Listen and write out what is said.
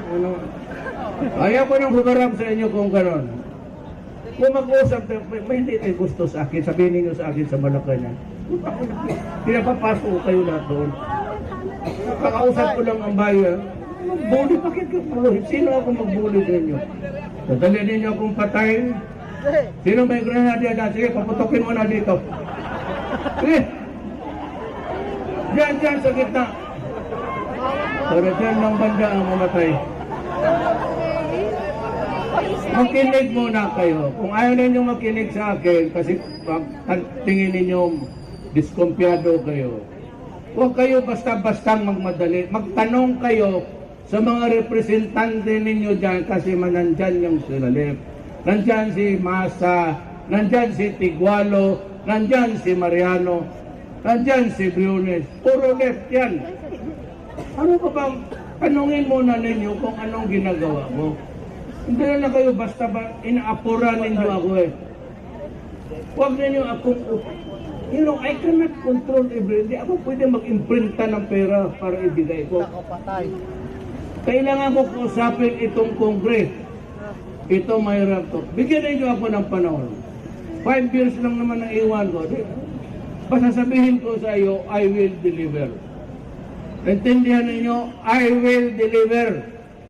Ano? Ayaw ko nang humarap sa inyo kung gano'n. Kung mag-usap, may hindi tayo gusto sa akin, sabihin ninyo sa akin sa Malacanang. Pinapapasok ko kayo lahat doon. Kakausap ko lang ang bayan. Magbuli, bakit ka bully? Sino ako magbuli sa inyo? Dadali ninyo akong patayin. Sino may granada dyan? Sige, paputokin mo na dito. Sige. Diyan sa gitna. Para dyan ng banda ang mamatay. Makinig muna kayo. Kung ayaw ninyo makinig sa akin, kasi tingin ninyo diskumpiyado kayo, huwag kayo basta-bastang magmadali. Magtanong kayo sa mga representante ninyo dyan kasi nandyan yung Silalip. Nandyan si Masa, nandyan si Tigualo, nandyan si Mariano, nandyan si Briones. Puro left yan. Ano pa bang tanungin muna ninyo kung anong ginagawa mo? Hindi na kayo basta inaapura ninyo ako eh. Huwag ninyo akong, I cannot control everything. Hindi ako pwede mag-imprinta ng pera para ibigay ko. Kailangan ko kausapin itong Congress. Ito mahirap to. Bigyan ninyo ako ng panahon. 5 years lang naman ang iwan ko. Basta sabihin ko sa iyo, I will deliver. Intindihan ninyo, I will deliver.